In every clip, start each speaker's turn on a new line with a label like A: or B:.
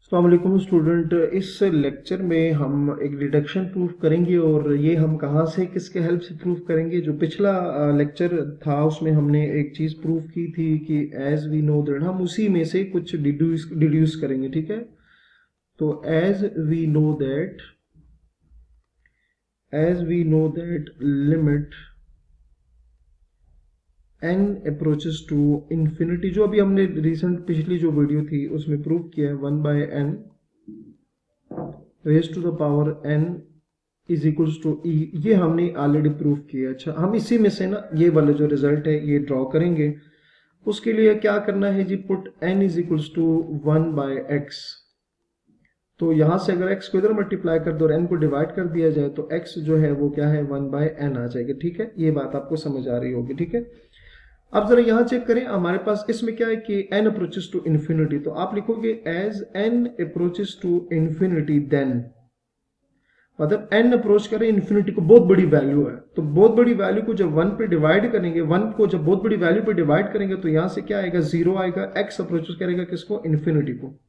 A: अस्सलाम वालेकुम स्टूडेंट। इस लेक्चर में हम एक डिडक्शन प्रूफ करेंगे और ये हम कहाँ से किसके हेल्प से प्रूफ करेंगे। जो पिछला लेक्चर था उसमें हमने एक चीज़ प्रूफ की थी कि एज वी नो दैट, हम उसी में से कुछ डिड्यूस करेंगे। ठीक है, तो as we know that limit n approaches to infinity, जो अभी हमने रिसेंट पिछली जो वीडियो थी उसमें प्रूव किया है 1/n raise to the power n is equals to E, ये हमने ऑलरेडी प्रूव किया। अच्छा, हम इसी में से ना ये वाला जो रिजल्ट है ये ड्रॉ करेंगे। उसके लिए क्या करना है जी, put n is equals to 1/x। तो यहां से अगर x को इधर मल्टीप्लाई कर दो और n को डिवाइड कर दिया जाए तो x जो है वो क्या है 1/n आ जाएगा। ठीक है, ये बात आपको समझ आ रही होगी। ठीक है, अब जरा यहां चेक करें, हमारे पास इसमें क्या है कि n अप्रोचेस टू इन्फिनिटी, तो आप लिखोगे as n approaches to infinity then, मतलब n अप्रोच करें इन्फिनिटी को, बहुत बड़ी वैल्यू है तो बहुत बड़ी वैल्यू को जब 1 पे डिवाइड करेंगे, 1 को जब बहुत बड़ी वैल्यू पे डिवाइड करेंगे तो यहां से क्या आएगा, 0 आएगा। x अप्रोच करेगा किसको, इन्फिनिटी को।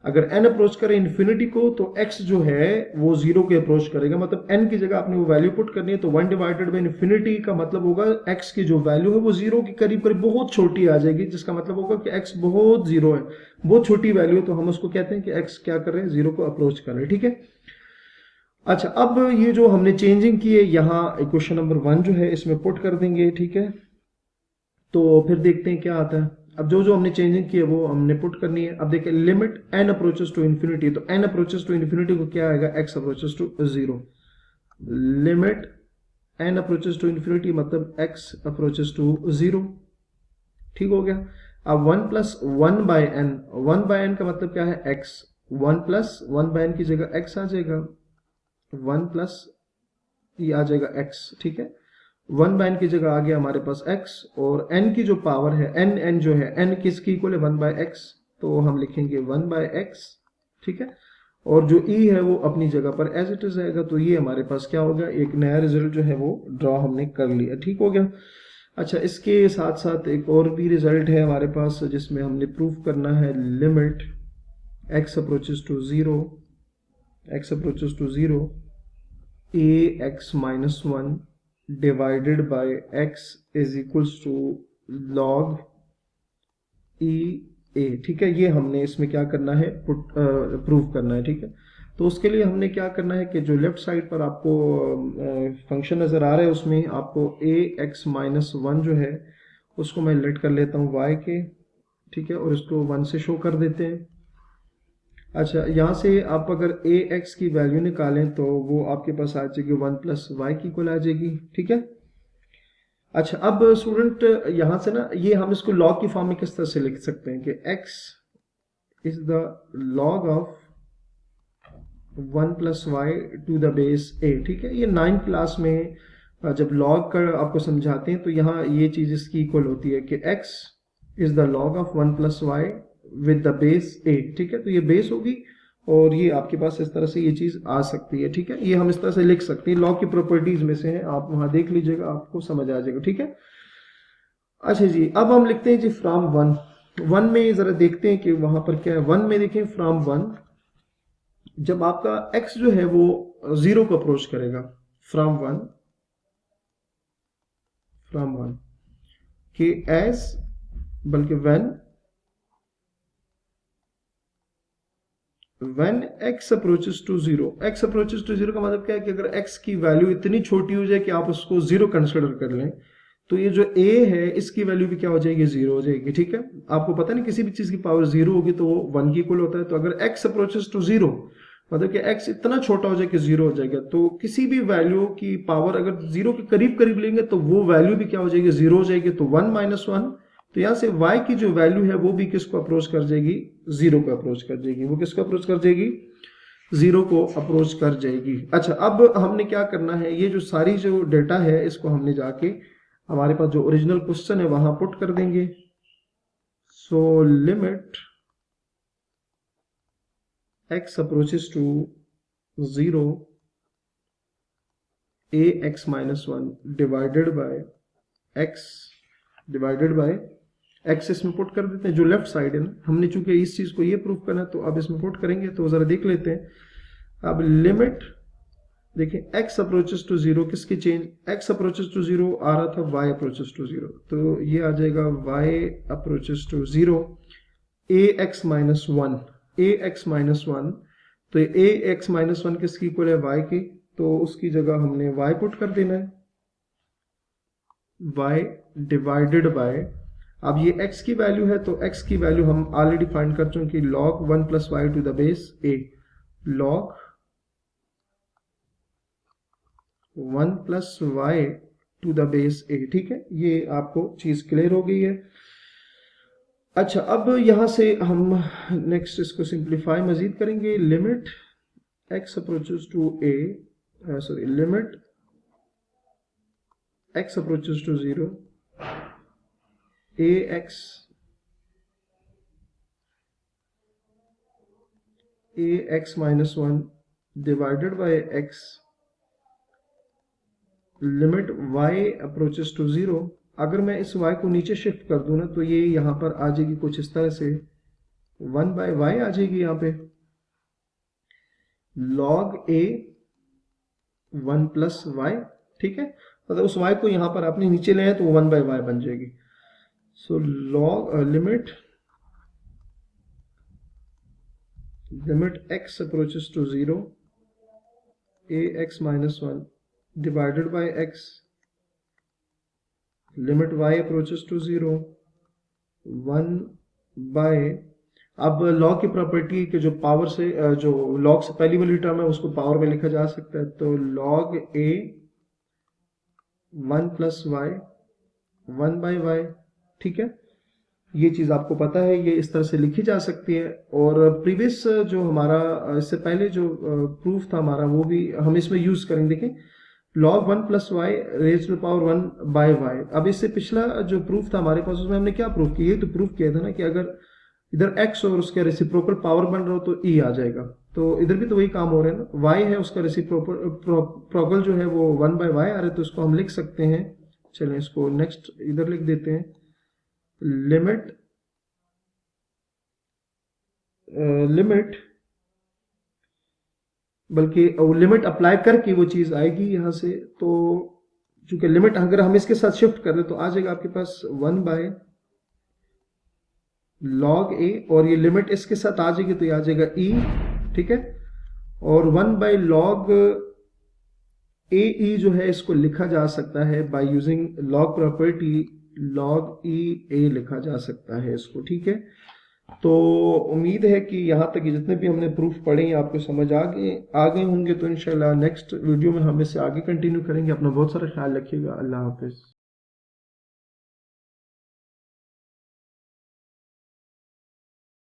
A: अगर n अप्रोच करे इन्फिनिटी को तो x जो है वो 0 के अप्रोच करेगा, मतलब n की जगह आपने वो वैल्यू पुट करनी है, तो 1 डिवाइडेड बाई इन्फिनिटी का मतलब होगा x की जो वैल्यू है वो 0 के करीब करीब बहुत छोटी आ जाएगी, जिसका मतलब होगा कि x बहुत 0 है, बहुत छोटी वैल्यू है, तो हम उसको कहते हैं कि x क्या कर रहे हैं, 0 को अप्रोच कर रहे हैं। ठीक है, अच्छा, अब ये जो हमने चेंजिंग की है यहाँ इक्वेशन नंबर 1 जो है इसमें पुट कर देंगे। ठीक है, तो फिर देखते हैं क्या आता है। अब जो जो हमने चेंजिंग की है वो हमने पुट करनी है। अब देखिए limit n approaches to infinity, तो n अप्रोचेस टू इन्फिनिटी को क्या आएगा, x approaches to 0। Limit n approaches to infinity मतलब x अप्रोचेस टू 0। ठीक हो गया। अब 1 प्लस 1/n, 1/n का मतलब क्या है, x। 1 प्लस 1/n की जगह x आ जाएगा, 1 प्लस ये आ जाएगा x। ठीक है, 1/n की जगह आ गया हमारे पास x, और n की जो पावर है n जो है n किसकी इक्वल है 1/x, तो हम लिखेंगे 1/x। ठीक है, और जो e है वो अपनी जगह पर एज इट इज आएगा, तो ये हमारे पास क्या होगा, एक नया रिजल्ट जो है वो ड्रॉ हमने कर लिया। ठीक हो गया। अच्छा, इसके साथ साथ एक और भी रिजल्ट है हमारे पास जिसमें हमने प्रूफ करना है limit x approaches to 0, x approaches to 0 ax-1 divided by x is equals to log e a। ठीक है, ये हमने इसमें क्या करना है, पुट प्रूव करना है। ठीक है, तो उसके लिए हमने क्या करना है कि जो लेफ्ट साइड पर आपको फंक्शन नजर आ रहा है उसमें आपको ax-1 जो है उसको मैं लेट कर लेता हूँ y के। ठीक है, और इसको 1 से शो कर देते हैं। अच्छा, यहाँ से आप अगर ए एक्स की वैल्यू निकालें तो वो आपके पास आ जाएगी 1 प्लस वाई की इक्वल आ जाएगी। ठीक है, अच्छा, अब स्टूडेंट यहाँ से ना ये हम इसको लॉग की फॉर्म में किस तरह से लिख सकते हैं कि x is the log of 1 plus Y to the base a। ठीक है, ये 9th क्लास में जब लॉग का आपको समझाते हैं तो यहाँ ये चीज इसकी इक्वल होती है कि x is the log of 1 plus Y with the base a। ठीक है, तो ये बेस होगी और ये आपके पास इस तरह से ये चीज आ सकती है। ठीक है, ये हम इस तरह से लिख सकते हैं, लॉग की प्रॉपर्टीज में से है, आप वहां देख लीजिएगा आपको समझ आ जाएगा। ठीक है, अच्छा जी, अब हम लिखते हैं जी फ्रॉम 1 में जरा देखते हैं कि वहां पर क्या है। 1 में देखें, फ्रॉम 1 जब आपका x जो है वो 0 को अप्रोच करेगा, फ्रॉम 1 कि एस, बल्कि when x approaches to 0, x approaches to 0 का मतलब क्या है कि अगर x की वैल्यू इतनी छोटी हो जाए कि आप उसको 0 कंसिडर कर लें, तो ये जो a है इसकी वैल्यू भी क्या हो जाएगी, 0 हो जाएगी। ठीक है, आपको पता नहीं किसी भी चीज की पावर 0 होगी तो वो 1 की इक्वल होता है, तो अगर x अप्रोचेस टू 0 मतलब कि x इतना छोटा हो जाए कि 0 हो जाएगा, तो किसी भी वैल्यू की पावर अगर 0 के करीब करीब लेंगे तो वो वैल्यू भी क्या हो जाएगी, 0 हो जाएगी। तो 1-1, तो यहां से y की जो वैल्यू है वो भी किसको अप्रोच कर जाएगी, 0 को अप्रोच कर जाएगी। वो किसको अप्रोच कर जाएगी, 0 को अप्रोच कर जाएगी। अच्छा, अब हमने क्या करना है, ये जो सारी जो डेटा है इसको हमने जाके हमारे पास जो ओरिजिनल क्वेश्चन है वहां पुट कर देंगे। So limit x approaches to 0 ax-1 divided by x divided by X इसमें पुट कर देते हैं, जो लेफ्ट साइड है ना, हमने चूंकि इस चीज को ये प्रूफ करना तो अब इसमें पुट करेंगे, तो जरा देख लेते हैं। अब लिमिट देखिए x अप्रोचेस टू जीरो, किसकी change, x approaches to zero आ रहा था y अप्रोचेस टू जीरो, तो ये आ जाएगा y approaches to zero ax minus one, ax minus one, तो ax माइनस वन किसकी इक्वल है, y की, तो उसकी जगह हमने y पुट कर देना है, y डिवाइडेड बाय, अब ये x की वैल्यू है तो x की वैल्यू हम ऑलरेडी फाइंड कर चुके हैं, log 1 plus Y to the base a, log 1 plus Y to the base a, ठीक है, ये आपको चीज क्लियर हो गई है। अच्छा, अब यहां से हम नेक्स्ट इसको सिंप्लीफाई मजीद करेंगे, limit x approaches to a, sorry limit x approaches to zero ax minus one divided by x limit y approaches to zero. अगर मैं इस y को नीचे शिफ्ट कर दूं ना तो ये यहां पर आ जाएगी कुछ इस तरह से, 1 बाय y आ जाएगी यहाँ पे, log a 1 प्लस y, ठीक है, मतलब उस y को यहां पर आपने नीचे ले आए तो 1 बाय y बन जाएगी। So log limit x approaches to zero ax minus one divided by x limit y approaches to zero 1 by, अब लॉग की प्रॉपर्टी के जो पावर से जो लॉग से पहली वाली टर्म है उसको पावर में लिखा जा सकता है, तो log a 1 plus Y 1 by Y, ठीक है, ये चीज आपको पता है, ये इस तरह से लिखी जा सकती है। और प्रीवियस जो हमारा इससे पहले जो प्रूफ था हमारा वो भी हम इसमें यूज करेंगे, देखें log 1 plus Y raise to power 1 by Y. अब इससे पिछला जो प्रूफ था हमारे पास उसमें हमने क्या प्रूफ किया, ये तो प्रूफ किया था ना कि अगर इधर x और उसका रेसिप्रोकल पावर बन रहा हो तो e आ जाएगा, तो इधर भी तो वही काम हो रहा है ना, y है उसका रेसिप्रोकल जो है वो 1 बाय वाई आ रहा है, तो इसको हम लिख सकते हैं, चलें इसको नेक्स्ट इधर लिख देते हैं, लिमिट बल्कि लिमिट अप्लाई करके वो चीज आएगी यहां से, तो चूंकि लिमिट अगर हम इसके साथ शिफ्ट कर दें तो आ जाएगा आपके पास 1 बाय log a, और ये लिमिट इसके साथ आ जाएगी तो ये आ जाएगा e, ठीक है, और 1 बाय log a e जो है इसको लिखा जा सकता है by using log property, log e a लिखा जा सकता है इसको, ठीक है। तो उम्मीद है कि यहाँ तक जितने भी हमने प्रूफ पढ़े हैं आपको समझ आ गए होंगे, तो इंशाल्लाह नेक्स्ट वीडियो में हम इससे आगे कंटिन्यू करेंगे। अपना बहुत सारा ख्याल रखिएगा, अल्लाह हाफिज।